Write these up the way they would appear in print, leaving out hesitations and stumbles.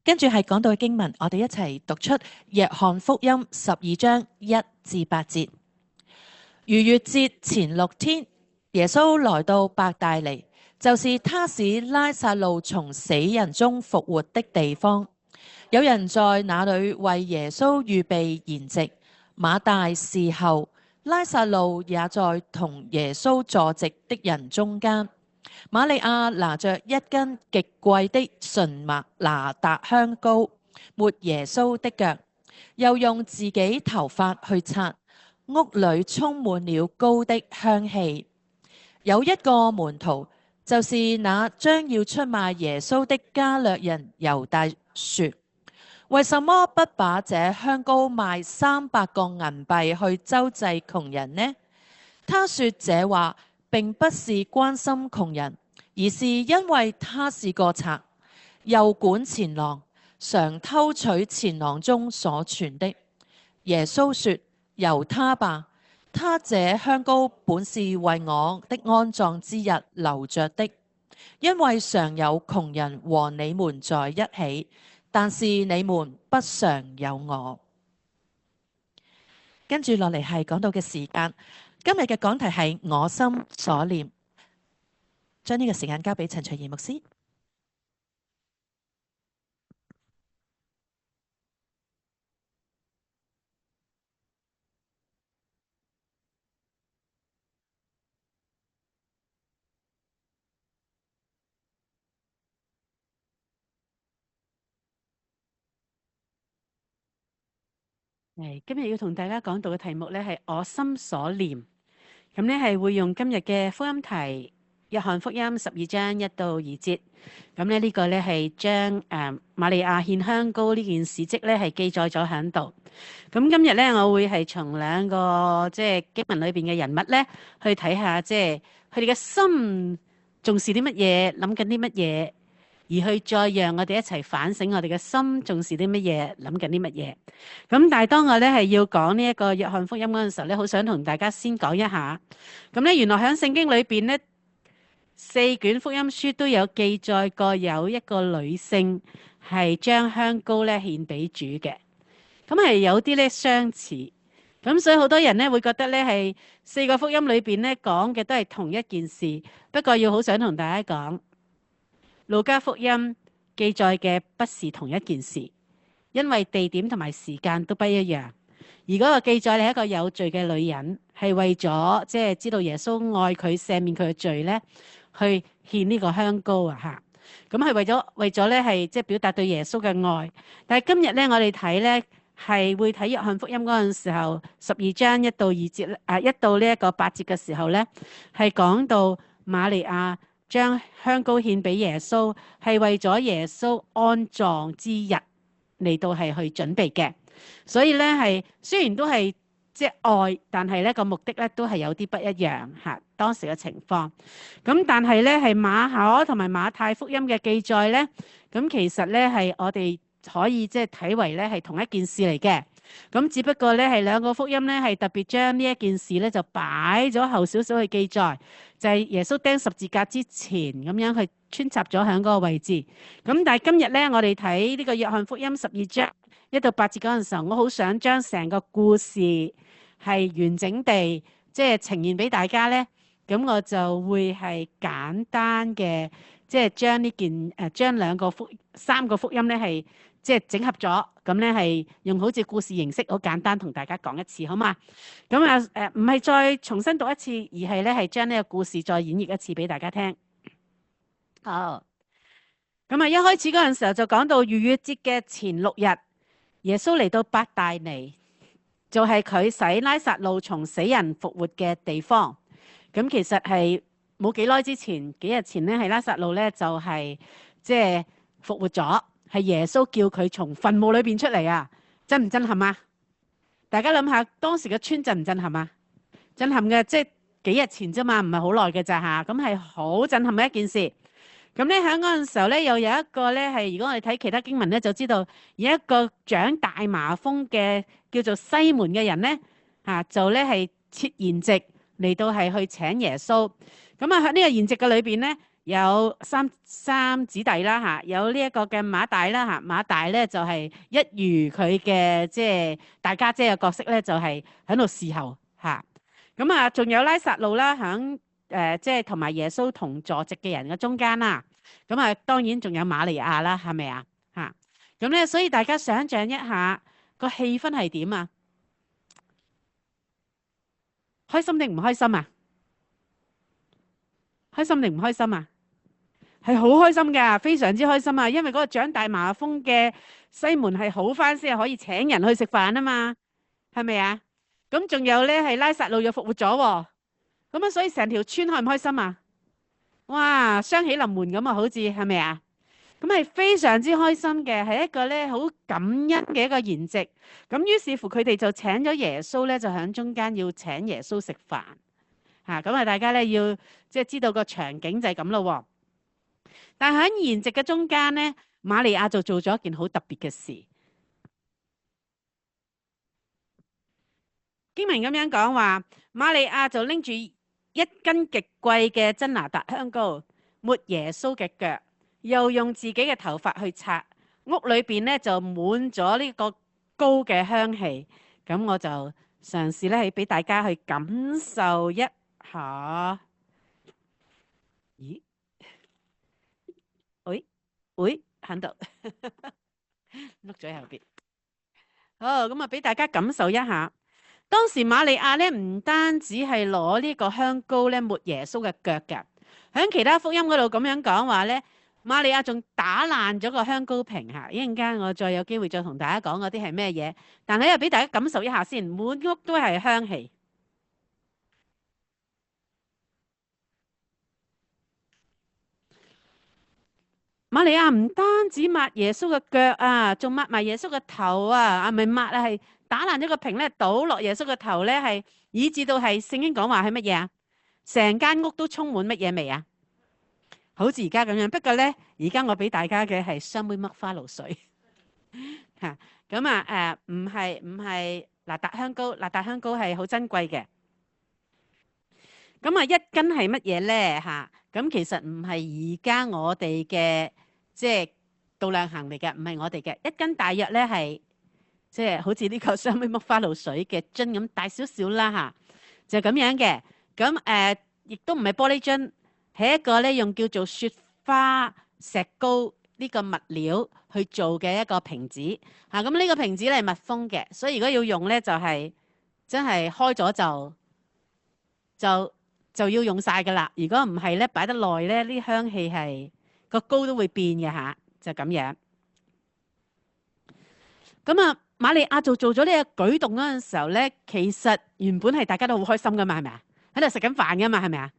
跟住係講到嘅經文，我哋一齊讀出約翰福音12章1至8節。逾越節前6天，耶穌來到伯大尼，就是他使拉撒路從死人中復活的地方。有人在那裏為耶穌預備筵席，馬大侍候，拉撒路也在同耶穌坐席的人中間。瑪利亞拿着一斤極貴的純拿達香膏，抹耶穌的腳，又用自己頭髮去擦，屋裏充滿了膏的香氣。有一個門徒，就是那將要出賣耶穌的加略人猶大，說：為什麼不把這香膏賣300個銀幣去周濟窮人呢？他說這話並不是關心窮人，而是因為他是個賊，又管錢囊，常偷取錢囊中所存的。耶穌說：由他吧，他這香膏本是為我的安葬之日留着的，因為常有窮人和你們在一起，但是你們不常有我。跟住落嚟係講到嘅時間，今日嘅講題係我心所念，將呢個時間交俾陳翠儀牧師。今日要同大家講到嘅題目咧係我心所念，咁咧係會用今日嘅福音題約翰福音12章1到2節，咁咧呢個咧係將瑪利亞獻香膏呢件事蹟咧係記載咗喺度。咁今日咧我會係從兩個經文裏邊嘅人物咧去睇下，佢哋嘅心重視啲乜嘢，諗緊啲乜嘢。而去再讓我哋一齊反省我哋嘅心重視啲乜嘢，諗緊啲乜嘢。咁但係當我咧係要講呢一個約翰福音嗰陣時候咧，好想同大家先講一下。咁咧原來喺聖經裏邊咧，4卷福音書都有記載過有一個女性係將香膏咧獻俾主嘅。咁係有啲咧相似。咁所以好多人咧會覺得咧係4個福音裏邊咧講嘅都係同一件事。不過要好想同大家講，路加福音記載嘅不是同一件事，因為地點同埋時間都不一樣。而嗰個記載係一個有罪嘅女人，係為咗知道耶穌愛佢赦免佢嘅罪咧，去獻呢個香膏啊嚇。咁係為咗咧係表達對耶穌嘅愛。但係今日咧我哋睇咧係會睇約翰福音嗰陣時候12章1到2節1到呢一個8節嘅時候咧，係講到瑪利亞將香膏獻俾耶穌，係為咗耶穌安葬之日嚟到係去準備嘅。所以咧係雖然都係愛，但係咧個目的咧都係有啲不一樣嚇。當時嘅情況咁，但係咧係馬可同埋馬太福音嘅記載咧，咁其實咧係我哋可以睇為咧係同一件事嚟嘅。咁只不過咧係兩個福音咧係特別將呢一件事咧就擺咗後少少去記載，就係耶穌釘十字架之前咁樣去穿插咗喺嗰個位置。咁但係今日咧我哋睇呢個約翰福音12章1到8節嗰陣時候，我好想將成個故事係完整地呈現俾大家咧。咁我就會係簡單嘅將呢件將3個福音咧係整合咗，咁咧係用好似故事形式，好簡單同大家講一次，好嘛？咁唔係再重新讀一次，而係咧係將呢個故事再演繹一次俾大家聽。好，咁一開始嗰陣時候就講到逾越節嘅前6日，耶穌嚟到伯大尼，就係佢使拉撒路從死人復活嘅地方。咁其實係冇幾耐之前，幾日前咧係拉撒路咧就係復活咗。係耶穌叫佢從墳墓裏邊出嚟啊！震唔震撼啊？大家諗下當時嘅村震唔震撼啊？震撼嘅，幾日前啫嘛，唔係好耐嘅咋嚇。咁係好震撼嘅一件事。咁咧喺嗰陣時候咧，又有一個咧係，如果我哋睇其他經文咧，就知道有一個長大麻風嘅叫做西門嘅人咧就咧係設筵席嚟到係去請耶穌。咁喺呢個筵席嘅裏邊咧，有三子弟啦嚇，有呢一個嘅馬大啦嚇，馬大咧就係一如佢嘅即係大家姐嘅角色咧，就係喺度侍候嚇。咁啊，仲有拉撒路啦，響即係同埋耶穌同坐席嘅人嘅中間啦。咁啊，當然仲有瑪利亞啦，係咪啊？嚇咁咧，所以大家想像一下個氣氛係點啊？開心定唔開心啊？開心定唔開心啊？係好開心㗎，非常之開心啊！因為嗰個長大麻風嘅西門係好返先可以請人去食飯啊嘛，係咪啊？咁仲有咧係拉撒路又復活咗喎，咁啊所以成條村開唔開心啊？哇，雙喜臨門咁啊，好似係咪啊？咁係非常之開心嘅，係一個咧好感恩嘅一個筵席。咁於是乎佢哋就請咗耶穌咧，就喺中間要請耶穌食飯嚇。咁啊，大家咧要即係知道個場景就係咁咯喎。但喺筵席嘅中間咧，瑪利亞就做咗一件好特別嘅事。經文咁樣講話，瑪利亞就拎住一斤極貴嘅真拿達香膏，抹耶穌嘅腳，又用自己嘅頭髮去擦。屋裏邊咧就滿咗呢個膏嘅香氣。咁我就嘗試咧，係俾大家去感受一下。咦？喂，喺度碌咗喺後邊。好，咁啊，俾大家感受一下。當時瑪利亞咧唔單止係攞呢個香膏咧抹耶穌嘅腳㗎，喺其他福音嗰度咁樣講話咧，瑪利亞仲打爛咗個香膏瓶嚇。一陣間我再有機會再同大家講嗰啲係咩嘢，但係又俾大家感受一下先，滿屋都係香氣。瑪利亞唔單止抹耶穌嘅腳啊，仲抹埋耶穌嘅頭啊！唔係抹啊，係打爛咗個瓶咧，倒落耶穌嘅頭咧，係以至到係聖經講話係乜嘢啊？成間屋都充滿乜嘢味啊？好似而家咁樣。不過咧，而家我俾大家嘅係雙杯麥花露水嚇。咁啊唔係嗱達香膏，嗱達香膏係好珍貴嘅。咁啊，一斤係乜嘢咧嚇？咁其實唔係而家我哋嘅。即係度量衡嚟嘅，唔係我哋嘅一斤，大約咧係即係好似呢個雙杯麥花露水嘅樽咁大少少啦嚇，就咁樣嘅。咁亦都唔係玻璃樽，係一個咧用叫做雪花石膏呢個物料去做嘅一個瓶子嚇。咁呢個瓶子咧係密封嘅，所以如果要用咧就係真係開咗就要用晒㗎啦。如果唔係咧擺得耐咧，啲香氣係個膏都會變嘅嚇，就咁樣。咁啊，瑪利亞做咗呢個舉動嗰陣時候咧，其實原本係大家都好開心噶嘛，係咪啊？喺度食緊飯噶嘛，係咪啊？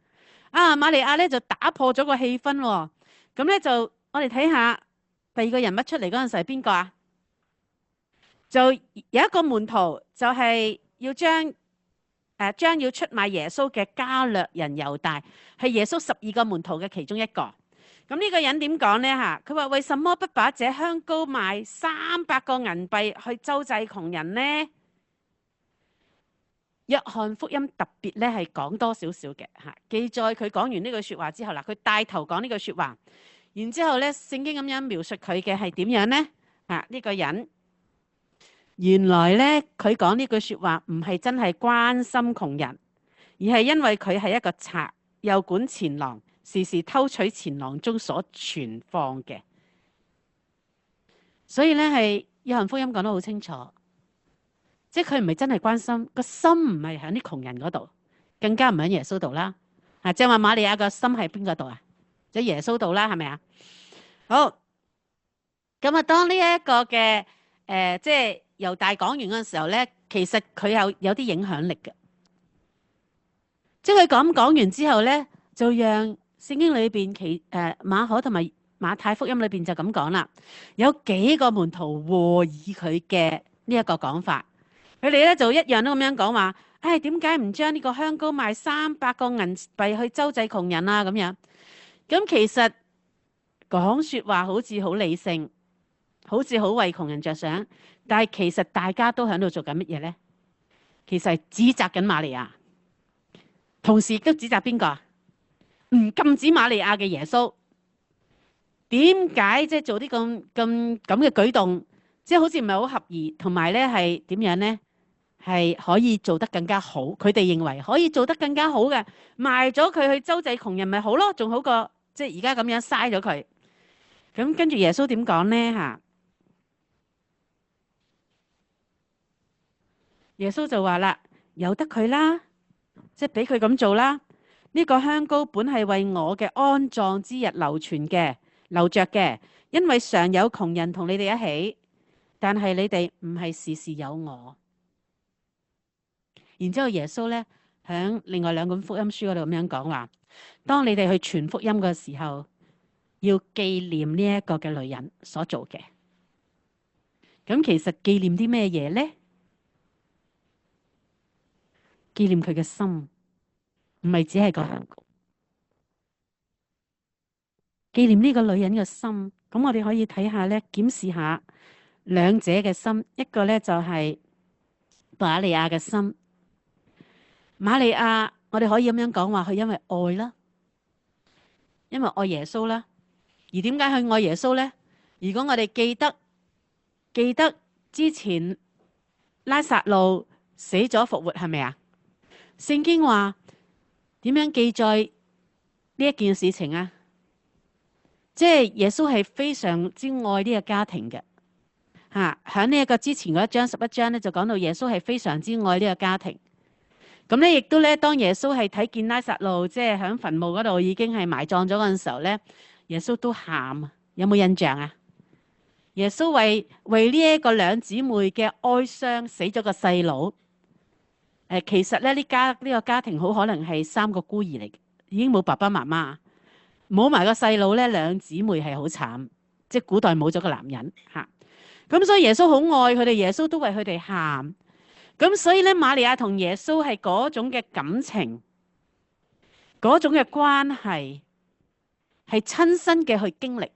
啊，瑪利亞咧就打破咗個氣氛喎。咁咧就我哋睇下第二個人物出嚟嗰陣時係邊個啊？就有一個門徒就係要將要出賣耶穌嘅加略人猶大，係耶穌12個門徒嘅其中一個。咁呢個人點講呢？嚇？佢話：為什麼不把這香膏賣300個銀幣去周濟窮人呢？約翰福音特別咧係講多少少嘅嚇，記載佢講完呢句説話之後啦，佢帶頭講呢句説話，然之後咧聖經咁樣描述佢嘅係點樣呢？呢個人原來咧佢講呢句説話唔係真係關心窮人，而係因為佢係一個賊，又管錢囊。時時偷取錢囊中所存放嘅，所以咧係約翰福音講得好清楚，即係佢唔係真係關心，個心唔係喺啲窮人嗰度，更加唔喺耶穌度啦。即係話瑪利亞個心喺邊個度啊？喺耶穌度啦，係咪啊？好，咁啊，當呢一個嘅即係猶大講完嗰陣時候咧，其實佢有啲影響力嘅，即係佢講完之後咧，就讓聖經裏邊馬可同埋馬太福音裏邊就咁講啦，有幾個門徒和議佢嘅呢一個講法，佢哋咧就一樣都咁樣講話，唉，點解唔將呢個香膏賣300個銀幣去周濟窮人啊？咁樣，咁其實講説話好似好理性，好似好為窮人着想，但係其實大家都喺度做緊乜嘢咧？其實係指責緊瑪利亞，同時都指責邊個啊？唔禁止瑪利亞嘅耶穌。點解即係做啲咁嘅舉動，即係好似唔係好合宜，同埋咧係點樣咧？係可以做得更加好，佢哋認為可以做得更加好嘅，賣咗佢去周濟窮人咪好咯，仲好過即係而家咁樣嘥咗佢。咁跟住耶穌點講咧嚇？耶穌就話啦，由得佢啦，即係俾佢咁做啦。呢個香膏本係為我嘅安葬之日流傳嘅，流着嘅，因為常有窮人同你哋一起，但係你哋唔係時時有我。然之後耶穌咧喺另外兩本福音書嗰度咁樣講話，當你哋去傳福音嘅時候，要紀念呢一個嘅女人所做嘅。咁其實紀念啲咩嘢咧？紀念佢嘅心，唔係只係個香膏。紀念呢個女人嘅心，咁我哋可以睇下咧，檢視下兩者嘅心。一個咧就係瑪利亞嘅心。瑪利亞，我哋可以咁樣講話，佢因為愛啦，因為愛耶穌啦。而點解佢愛耶穌咧？如果我哋記得之前拉撒路死咗復活，係咪啊？聖經話點樣記載呢一件事情啊？即係耶穌係非常之愛呢個家庭嘅嚇。喺呢一個之前嗰11章咧，就講到耶穌係非常之愛呢個家庭。咁咧，亦都咧，當耶穌係睇見拉撒路即係喺墳墓嗰度已經係埋葬咗嗰陣時候咧，耶穌都喊。有冇印象啊？耶穌為呢一個兩姊妹嘅哀傷死咗個細佬。其實咧呢個家庭好可能係3個孤兒嚟嘅，已經冇爸爸媽媽，冇埋個細佬咧，兩姊妹係好慘，即係古代冇咗個男人嚇。咁所以耶穌好愛佢哋，耶穌都為佢哋喊。咁所以咧，瑪利亞同耶穌係嗰種嘅感情，嗰種嘅關係，係親身嘅去經歷。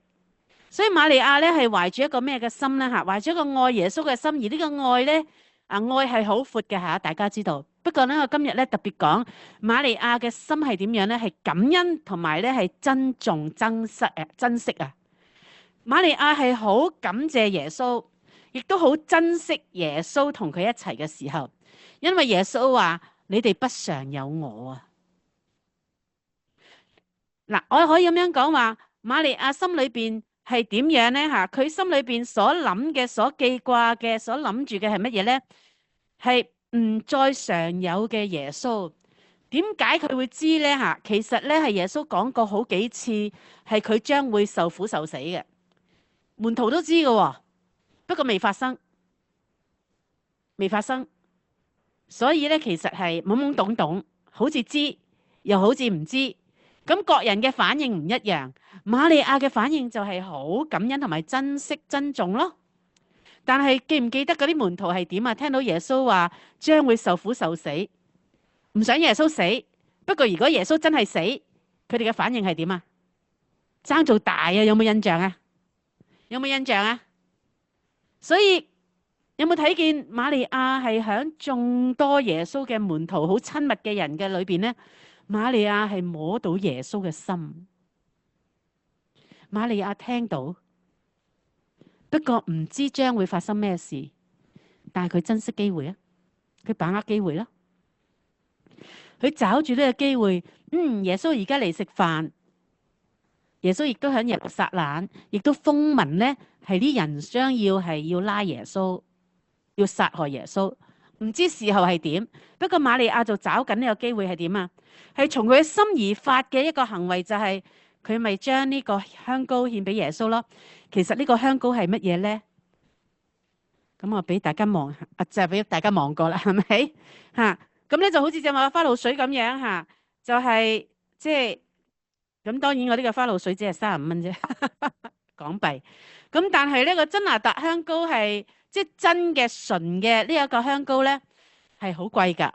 所以瑪利亞咧係懷住一個咩嘅心咧嚇？懷住一個愛耶穌嘅心，而呢個愛咧愛係好闊嘅嚇，大家知道。不過咧，我今日咧特別講瑪利亞嘅心係點樣咧？係感恩同埋咧係珍重、珍惜啊！瑪利亞係好感謝耶穌，亦都好珍惜耶穌同佢一齊嘅時候，因為耶穌話：你哋不常有我啊！嗱，我可以咁樣講話，瑪利亞心裏邊係點樣咧？嚇，佢心裏邊所諗嘅、所記掛嘅、所諗住嘅係乜嘢咧？係唔再常有嘅耶穌。點解佢會知咧？嚇，其實咧係耶穌講過好幾次，係佢將會受苦受死嘅。門徒都知嘅喎，不過未發生，未發生。所以咧，其實係懵懵懂懂，好似知又好似唔知。咁各人嘅反應唔一樣。瑪利亞嘅反應就係好感恩同埋珍惜珍重咯。但係記唔記得嗰啲門徒係點啊？聽到耶穌話將會受苦受死，唔想耶穌死。不過如果耶穌真係死，佢哋嘅反應係點啊？爭做大啊！有冇印象啊？有冇印象啊？所以有冇睇見瑪利亞係響眾多耶穌嘅門徒好親密嘅人嘅裏邊呢？瑪利亞係摸到耶穌嘅心，瑪利亞聽到，不過唔知將會發生咩事，但係佢珍惜機會啊，佢把握機會啦，佢找住呢個機會。耶穌而家嚟食飯。耶穌亦都喺耶路撒冷，亦都風聞咧，係啲人將要拉耶穌，要殺害耶穌。唔知事後係點，不過瑪利亞就找緊呢個機會係點啊？係從佢心而發嘅一個行為，就係佢咪將呢個香膏獻俾耶穌咯。其實呢個香膏係乜嘢咧？咁我俾大家望，就係俾大家望過啦，係咪嚇？咁咧就好似隻馬花露水咁樣嚇，就係即係。咁當然我呢個花露水只係35蚊啫港幣。咁但係呢個真哪噠香膏係即係真嘅純嘅呢一個香膏咧，係好貴㗎。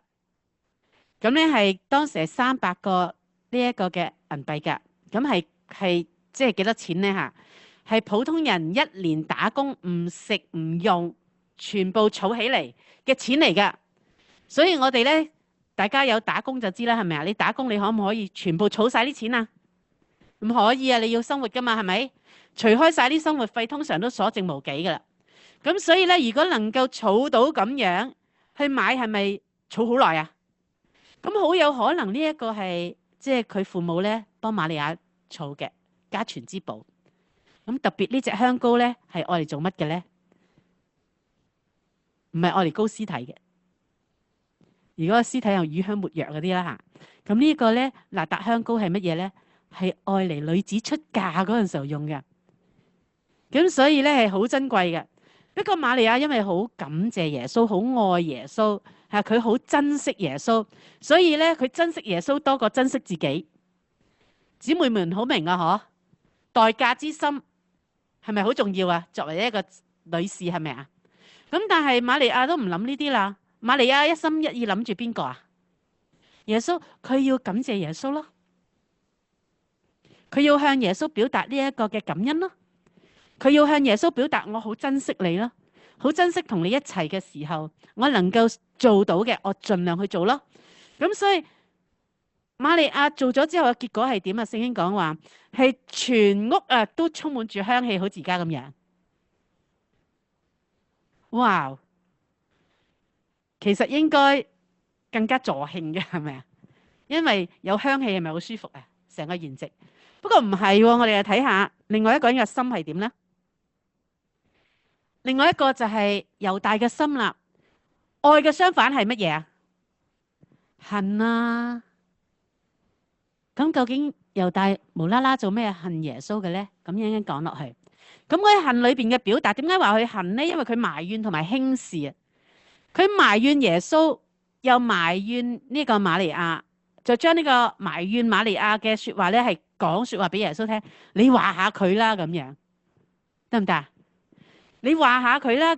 咁咧係當時係300個呢一個嘅銀幣㗎。咁係即係幾多錢咧嚇？係普通人1年打工唔食唔用，全部儲起嚟嘅錢嚟㗎。所以我哋咧大家有打工就知啦，係咪啊？你打工你可唔可以全部儲晒啲錢啊？唔可以啊！你要生活噶嘛，係咪？除開晒啲生活費，通常都所剩無幾噶啦。咁所以咧，如果能夠儲到咁樣去買，係咪儲好耐啊？咁好有可能呢一個係即係佢父母咧幫瑪利亞儲嘅家傳之寶。咁特別呢隻香膏咧係愛嚟做乜嘅咧？唔係愛嚟膏屍體嘅。如果個屍體有乳香沒藥嗰啲啦嚇，咁呢個咧嗱達香膏係乜嘢咧？係愛嚟女子出嫁嗰陣時候用嘅。咁所以咧係好珍貴嘅。不過瑪利亞因為好感謝耶穌，好愛耶穌，係佢好珍惜耶穌，所以咧佢珍惜耶穌多過珍惜自己。姊妹們好明啊，嗬？代價之心係咪好重要啊？作為一個女士係咪啊？咁但係瑪利亞都唔諗呢啲啦。瑪利亞一心一意諗住邊個啊？耶穌，佢要感謝耶穌咯，佢要向耶穌表達呢一個嘅感恩咯，佢要向耶穌表達我好珍惜你咯，好珍惜同你一齊嘅時候，我能夠做到嘅，我盡量去做咯。咁所以瑪利亞做咗之後嘅結果係點啊？聖經講話係全屋啊都充滿住香氣，好似而家咁樣。哇！其實應該更加助興嘅，係咪啊？因為有香氣係咪好舒服啊？成個筵席。不過唔係喎，我哋又睇下另外一個人嘅心係點咧？另外一個就係猶大嘅心啦。愛嘅相反係乜嘢啊？恨啊！咁究竟猶大無啦啦做咩恨耶穌嘅咧？咁樣講落去，咁佢恨裏邊嘅表達，點解話佢恨咧？因為佢埋怨同埋輕視啊！佢埋怨耶穌，又埋怨呢個瑪利亞，就將呢個埋怨瑪利亞嘅說話咧，係講說話俾耶穌聽。你話下佢啦，咁樣得唔得啊？你話下佢啦，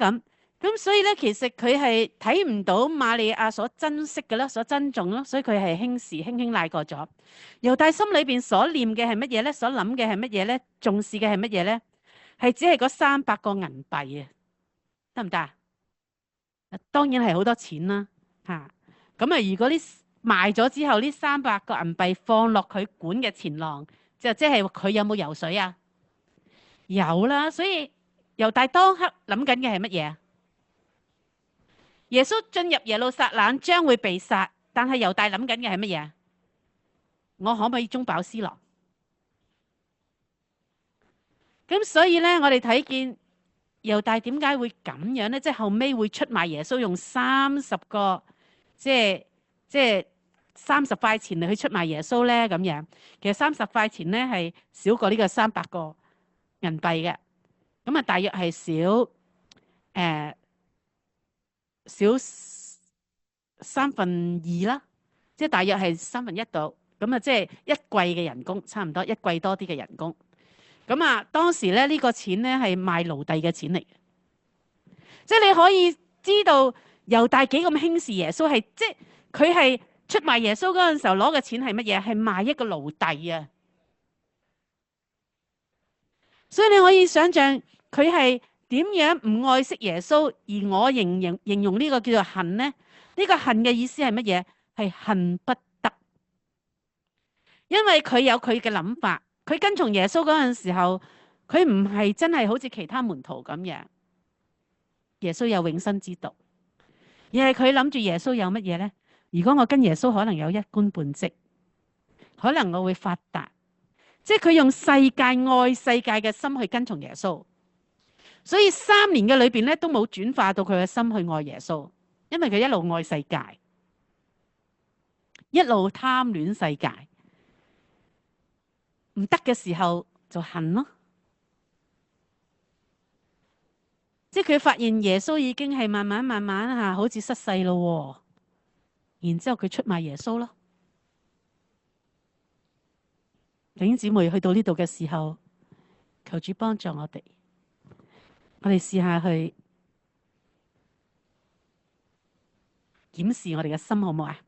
咁所以咧，其實佢係睇唔到瑪利亞所珍惜嘅啦，所珍重咯，所以佢係輕視，輕輕賴過咗。猶大心裏邊所念嘅係乜嘢咧？所諗嘅係乜嘢咧？重視嘅係乜嘢咧？係只係嗰300個銀幣啊，得唔得啊？當然係好多錢啦，嚇！咁啊，如果呢賣咗之後，呢300個銀幣放落佢管嘅錢囊，就即係佢有冇游水啊？有啦，所以猶大當刻諗緊嘅係乜嘢啊？耶穌進入耶路撒冷將會被殺，但係猶大諗緊嘅係乜嘢啊？我可唔可以中飽私囊？咁所以咧，我哋睇見猶大點解會咁樣咧？即係後尾會出賣耶穌，用30個即係30塊錢嚟去出賣耶穌咧？咁樣其實30塊錢咧係少過呢個300個銀幣嘅，咁啊大約係少2/3啦，即係大約係1/3度，咁啊即係1季嘅人工，差唔多1季多啲嘅人工。咁啊，當時咧呢個錢咧係賣奴隸嘅錢嚟嘅，即係你可以知道猶大幾咁輕視耶穌，係即係佢係出賣耶穌嗰陣時候攞嘅錢係乜嘢？係賣一個奴隸啊！所以你可以想象佢係點樣唔愛惜耶穌，而我形容呢個叫做恨呢？呢個恨嘅意思係乜嘢？係恨不得，因為佢有佢嘅諗法。佢跟從耶穌嗰陣時候，佢唔係真係好似其他門徒咁樣，耶穌有永生之道，而係佢諗住耶穌有乜嘢呢？如果我跟耶穌，可能有一官半職，可能我會發達，即係佢用世界愛世界嘅心去跟從耶穌，所以3年嘅裏邊咧都冇轉化到佢嘅心去愛耶穌，因為佢一路愛世界，一路貪戀世界。唔得嘅時候就恨咯，即係佢發現耶穌已經係慢慢吓，好似失勢咯，然之後佢出賣耶穌咯。弟兄姊妹去到呢度嘅時候，求主幫助我哋試下去檢視我哋嘅心好唔好啊？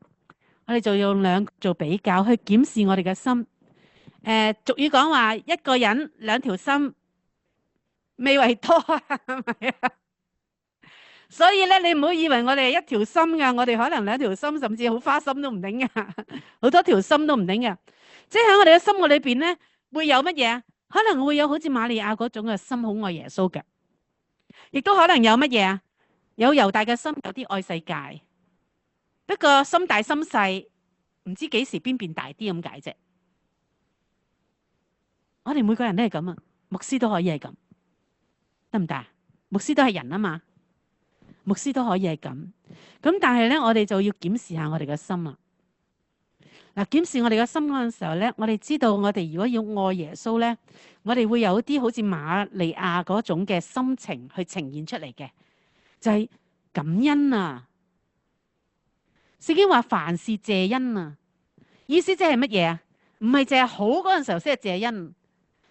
我哋就用2個做比較去檢視我哋嘅心。俗語講話，一個人2條心未為多啊，係咪啊？所以咧，你唔好以為我哋係一條心噶，我哋可能兩條心，甚至好花心都唔頂噶，好多條心都唔頂噶。即係喺我哋嘅心嘅裏邊咧，會有乜嘢啊？可能會有好似瑪利亞嗰種嘅心好愛耶穌嘅，亦都可能有乜嘢啊？有猶大嘅心，有啲愛世界。不過心大心細，唔知幾時邊邊大啲咁解啫。我哋每個人都係咁啊，牧師都可以係咁，得唔得？牧師都係人啊嘛，牧師都可以係咁。咁但係咧，我哋就要檢視下我哋嘅心啦。嗱，檢視我哋嘅心嗰陣時候咧，我哋知道我哋如果要愛耶穌咧，我哋會有一啲好似瑪利亞嗰種嘅心情去呈現出嚟嘅，就係感恩啊。聖經話凡事謝恩啊，意思即係乜嘢啊？唔係淨係好嗰陣時候先係謝恩。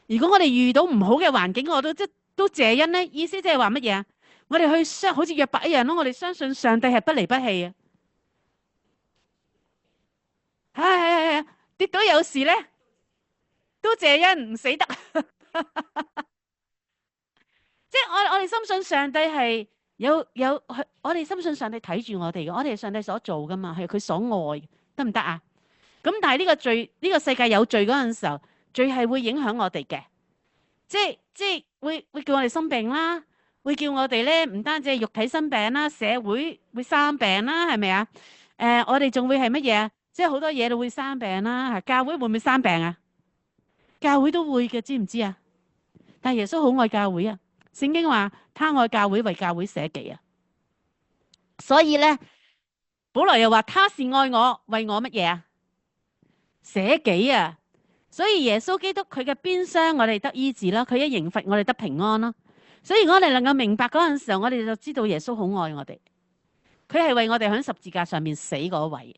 如果我哋遇到唔好嘅環境，我都謝恩咧，意思即係話乜嘢啊？我哋去好似約伯一樣咯，我哋相信上帝係不離不棄啊。係跌到有時咧，都謝恩唔死得。即係我哋深信上帝係有，我哋深信上帝睇住我哋嘅，我哋係上帝所做噶嘛，係佢所愛，得唔得啊？咁但係呢個罪，呢個世界有罪嗰陣時候，罪係會影響我哋嘅，即係會叫我哋生病啦，會叫我哋咧唔單止係肉體生病啦，社會會生病啦，係咪啊？我哋仲會係乜嘢啊？即係好多嘢都會生病啦，教會會唔會生病啊？教會都會嘅，知唔知啊？但係耶穌好愛教會啊！聖經話他愛教會，為教會捨己啊！所以咧，保羅又話他是愛我，為我乜嘢啊？捨己啊！所以耶穌基督佢嘅鞭傷，我哋得醫治啦；佢一刑罰，我哋得平安啦。所以我哋能夠明白嗰陣時候，我哋就知道耶穌好愛我哋。佢係為我哋喺十字架上面死嗰位。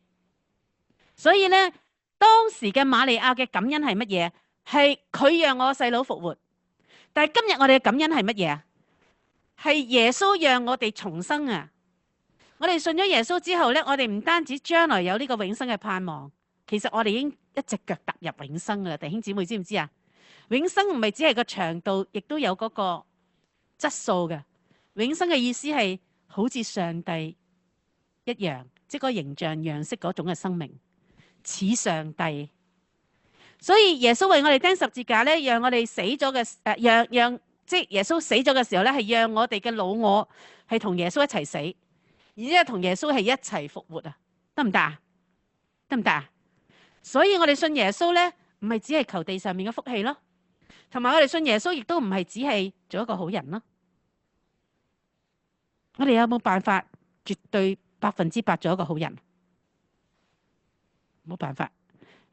所以咧，當時嘅瑪利亞嘅感恩係乜嘢？係佢讓我細佬復活。但係今日我哋嘅感恩係乜嘢啊？係耶穌讓我哋重生啊！我哋信咗耶穌之後咧，我哋唔單止將來有呢個永生嘅盼望，其實我哋已經一隻腳踏入永生噶啦。弟兄姊妹知唔知啊？永生唔係只係個長度，亦都有嗰個質素嘅。永生嘅意思係好似上帝一樣，即係個形象樣式嗰種嘅生命，似上帝。所以耶穌為我哋釘十字架咧，讓我哋死咗嘅讓即係耶穌死咗嘅時候咧，係讓我哋嘅老我係同耶穌一齊死，然之後同耶穌係一齊復活啊？得唔得啊？得唔得啊？所以我哋信耶穌咧，唔係只係求地上面嘅福氣咯，同埋我哋信耶穌亦都唔係只係做一個好人咯。我哋有冇辦法絕對100%做一個好人？冇辦法。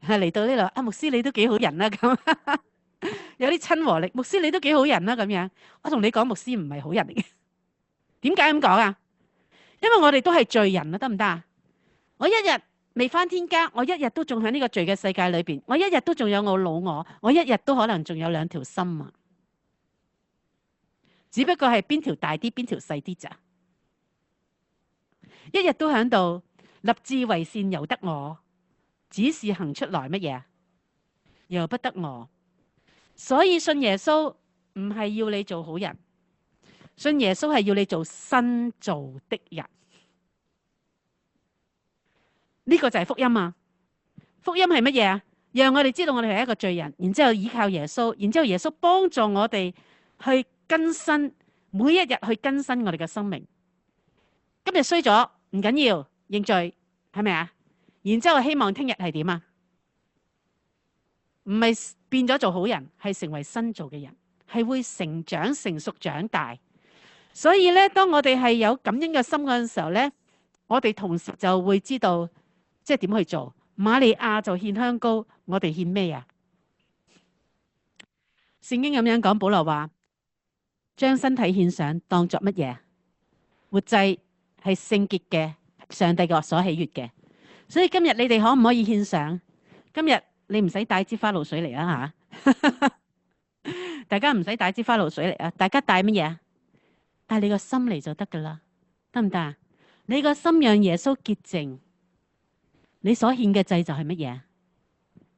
嚟到呢度，阿牧師你都幾好人啦，咁有啲親和力。牧師你都幾好人啦，咁樣。我同你講，牧師唔係好人嚟嘅。點解咁講啊？因為我哋都係罪人啦，得唔得啊？我一日未返天家，我一日都仲喺呢個罪嘅世界裏邊，我一日都仲有我老我一日都可能仲有兩條心啊。只不過係邊條大啲，邊條細啲咋？一日都喺度立志為善，由得我。只是行出來乜嘢，由不得我。所以信耶穌唔係要你做好人，信耶穌係要你做新造的人。呢個就係福音啊！福音係乜嘢啊？讓我哋知道我哋係一個罪人，然之後依靠耶穌，然之後耶穌幫助我哋去更新，每一日去更新我哋嘅生命。今日衰咗唔緊要，認罪係咪啊？然之後希望聽日係點啊？唔係變咗做好人，係成為新造嘅人，係會成長成熟長大。所以咧，當我哋係有感恩嘅心嗰陣時候咧，我哋同時就會知道即係點去做。瑪利亞就獻香膏，我哋獻咩啊？聖經咁樣講，保羅話將身體獻上，當作乜嘢？活祭，係聖潔嘅，上帝嘅所喜悅嘅。所以今日你哋可唔可以獻上？今日你唔使帶支花露水嚟啦吓，大家唔使帶支花露水嚟啊！大家帶乜嘢啊？帶你個心嚟就得噶啦，得唔得啊？你個心讓耶穌潔淨，你所獻嘅祭就係乜嘢？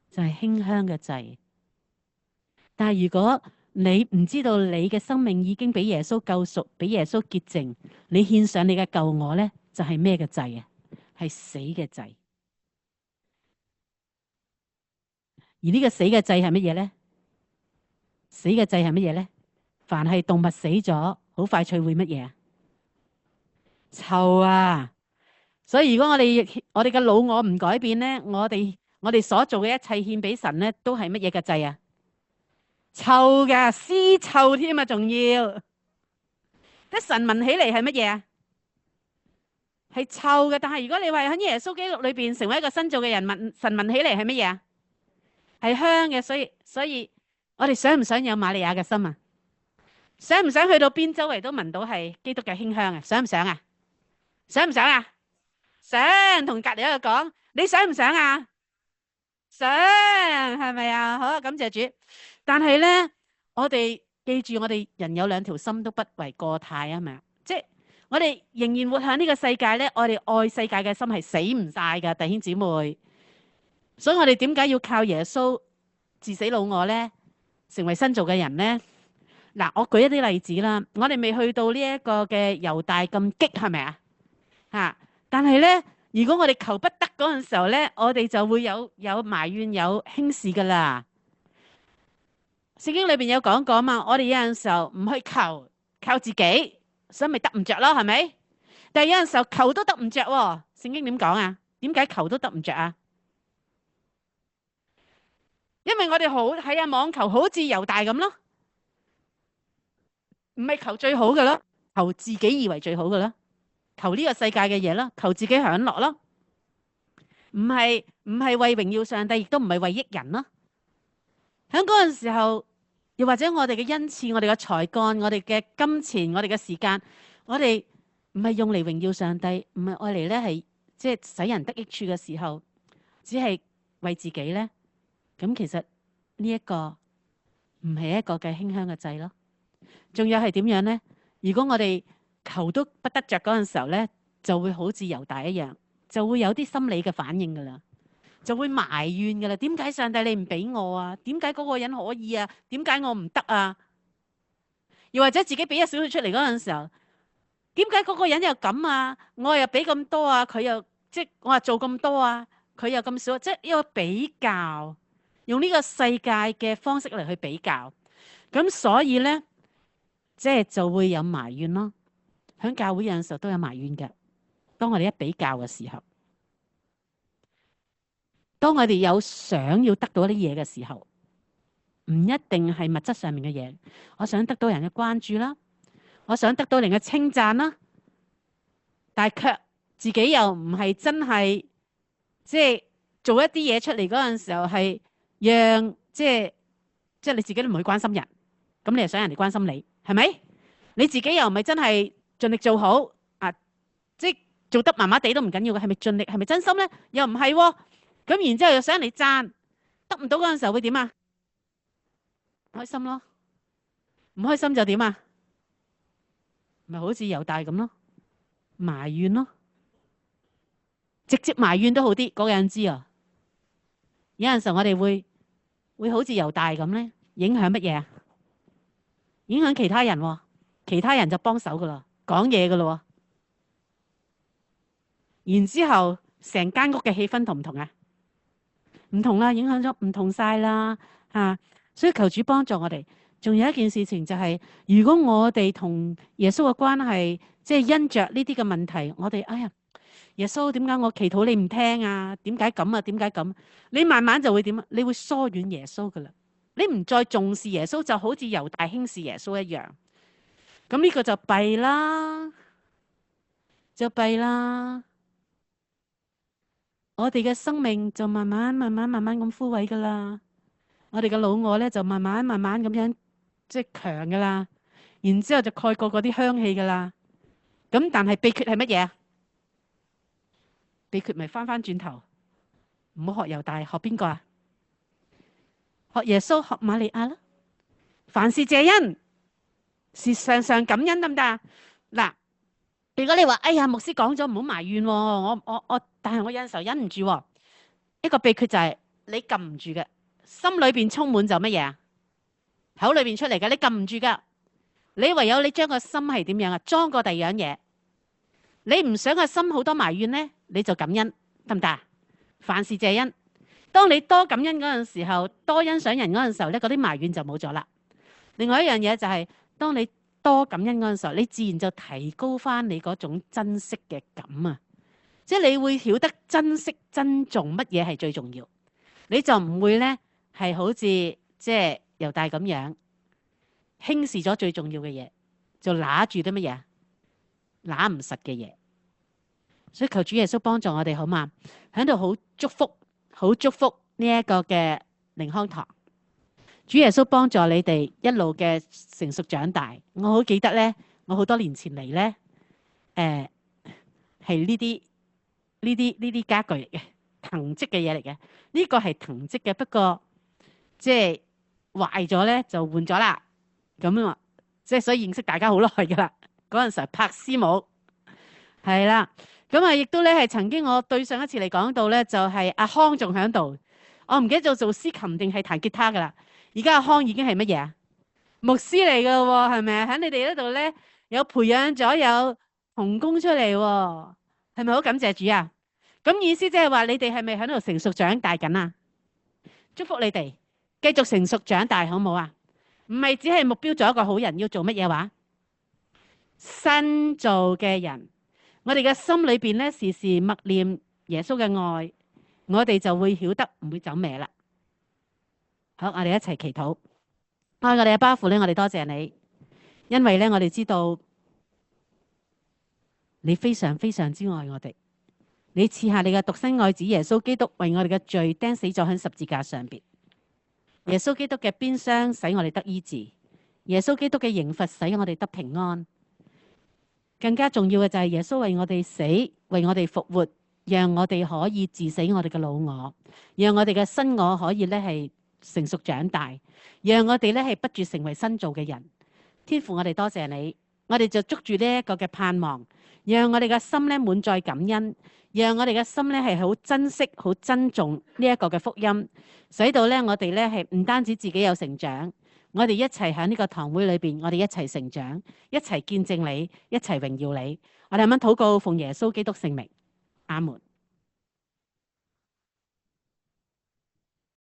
就係馨香嘅祭。但係如果你唔知道你嘅生命已經俾耶穌救贖，俾耶穌潔淨，你獻上你嘅舊我咧，就係咩嘅祭啊？係死嘅祭。而呢個死嘅祭係乜嘢咧？死嘅祭係乜嘢咧？凡係動物死咗，好快脆會乜嘢啊？臭啊！所以如果我哋嘅老我唔改變咧，我哋所做嘅一切獻俾神咧，都係乜嘢嘅祭啊？臭噶，屍臭添啊，仲要，即神聞起嚟係乜嘢啊？係臭嘅。但係如果你話喺耶穌基督裏邊成為一個新造嘅人，神聞起嚟係乜嘢啊？係香嘅。所以我哋想唔想有瑪利亞嘅心啊？想唔想去到邊周圍都聞到係基督嘅馨香啊？想唔想啊？想唔想啊？想。同隔籬一個講，你想唔想啊？想，係咪啊？好啊，感謝主。但係咧，我哋記住，我哋人有兩條心，都不為過態啊，係咪啊？即係我哋仍然活喺呢個世界咧，我哋愛世界嘅心係死唔晒噶，弟兄姊妹。所以我哋點解要靠耶穌治死老我咧？成為新造嘅人咧？嗱，我舉一啲例子啦。我哋未去到呢一個嘅猶大咁激，係咪啊？吓，但係咧，如果我哋求不得嗰陣時候咧，我哋就會有埋怨、有輕視噶啦。聖經裏邊有講過嘛，我哋有陣時候唔去求，靠自己，所以咪得唔着咯，係咪？但係有陣時候求都得唔着喎。聖經點講啊？點解求都得唔着啊？因為我哋好係啊，妄求好似猶大咁咯，唔係求最好嘅咯，求自己以為最好嘅咯，求呢個世界嘅嘢咯，求自己享樂咯，唔係為榮耀上帝，亦都唔係為益人咯。喺嗰陣時候，又或者我哋嘅恩賜、我哋嘅才幹、我哋嘅金錢、我哋嘅時間，我哋唔係用嚟榮耀上帝，唔係愛嚟咧係即係使人得益處嘅時候，只係為自己咧。咁其實呢一個唔係一個嘅馨香嘅祭咯。仲有係點樣咧？如果我哋求都不得着嗰陣時候咧，就會好似猶大一樣，就會有啲心理嘅反應噶啦，就會埋怨噶啦。點解上帝你唔俾我啊？點解嗰個人可以啊？點解我唔得啊？又或者自己俾咗少少出嚟嗰陣時候，點解嗰個人又咁啊？我又俾咁多啊，佢又即係我話做咁多啊，佢又咁少，即係一個比較，用呢個世界嘅方式嚟去比較，咁所以咧，即係就會有埋怨咯。喺教會有陣時候都有埋怨嘅。當我哋一比較嘅時候，當我哋有想要得到一啲嘢嘅時候，唔一定係物質上面嘅嘢。我想得到人嘅關注啦，我想得到人嘅稱讚啦，但係卻自己又唔係真係即係做一啲嘢出嚟嗰陣時候係讓即係你自己都唔去關心人，咁你又想人哋關心你，係咪？你自己又唔係真係盡力做好啊，即係做得麻麻地都唔緊要嘅，係咪盡力？係咪真心咧？又唔係喎。咁然之後又想人哋讚，得唔到嗰陣時候會點啊？唔開心咯，唔開心就點啊？咪好似猶大咁咯，埋怨咯，直接埋怨都好啲，嗰個人知啊。有陣時候我哋會好似猶大咁咧，影響乜嘢啊？影響其他人喎，其他人就幫手噶啦，講嘢噶啦。然之後成間屋嘅氣氛同唔同啊？唔同啦，影響咗唔同晒啦嚇。所以求主幫助我哋。仲有一件事情就係，如果我哋同耶穌嘅關係，即係因着呢啲嘅問題，我哋哎呀，耶穌點解我祈禱你唔聽啊？點解咁啊？點解咁？你慢慢就會點啊？你會疏遠耶穌噶啦。你唔再重視耶穌，就好似猶大輕視耶穌一樣。咁呢個就弊啦，就弊啦。我哋嘅生命就慢慢咁枯萎噶啦。我哋嘅老我咧就慢慢咁樣即係強噶啦。然之後就蓋過嗰啲香氣噶啦。咁但係秘訣係乜嘢啊？秘訣咪翻轉頭，唔好學猶大，學邊個啊？學耶穌，學瑪利亞啦。凡事謝恩，是常常感恩，得唔得啊？嗱，如果你話哎呀，牧師講咗唔好埋怨喎，我，但係我有陣時候忍唔住喎。一個秘訣就係你撳唔住嘅，心裏邊充滿就乜嘢啊？口裏邊出嚟嘅，你撳唔住噶。你唯有你將個心係點樣啊？裝過第二樣嘢。你唔想個心好多埋怨咧，你就感恩，得唔得啊？凡事謝恩。當你多感恩嗰陣時候，多欣賞人嗰陣時候咧，嗰啲埋怨就冇咗啦。另外一樣嘢就係，當你多感恩嗰陣時候，你自然就提高翻你嗰種珍惜嘅感啊！即係你會曉得珍惜、珍重乜嘢係最重要，你就唔會咧係好似即係猶大咁樣輕視咗最重要嘅嘢，就揦住啲乜嘢揦唔實嘅嘢。所以求主耶穌幫助我哋好嘛，喺度好祝福呢一個嘅靈康堂。主耶穌幫助你哋一路嘅成熟長大。我好記得咧，我好多年前嚟咧，係呢啲家具嚟嘅，藤織嘅嘢嚟嘅。呢個係藤織嘅，不過即係壞咗咧就換咗啦。咁啊，即係所以認識大家好耐噶啦。嗰陣時候拍師母係啦，咁啊亦都咧係曾經我對上一次嚟講到咧，就係阿康仲喺度。我唔記得做司琴定係彈吉他噶啦。而家阿康已經係乜嘢啊？牧師嚟噶喎，係咪啊？喺你哋呢度咧有培養咗有同工出嚟喎，係咪好感謝主啊？咁意思即係話你哋係咪喺度成熟長大緊啊？祝福你哋繼續成熟長大，好唔好啊？唔係只係目標做一個好人，要做乜嘢話？新造嘅人，我哋嘅心裏邊咧時時默念耶穌嘅愛，我哋就會曉得唔會走歪啦。好，我哋一齊祈禱。愛我哋嘅巴父咧，我哋多謝你，因為咧我哋知道你非常非常之愛我哋，你賜下你嘅獨生愛子耶穌基督為我哋嘅罪釘死咗喺十字架上邊。耶穌基督嘅鞭傷使我哋得醫治，耶穌基督嘅刑罰使我哋得平安。更加重要嘅就係耶穌為我哋死，為我哋復活，讓我哋可以治死我哋嘅老我，讓我哋嘅新我可以咧係成熟長大，讓我哋咧係不住成為新造嘅人。天父，我哋多謝你，我哋就捉住呢一個嘅盼望，讓我哋嘅心咧滿載感恩，讓我哋嘅心咧係好珍惜、好珍重呢一個嘅福音，使到咧我哋咧係唔單止自己有成長，我哋一齊喺呢個堂會裏邊，我哋一齊成長，一齊見證你，一齊榮耀你。我哋咁樣禱告，奉耶穌基督聖名，阿門。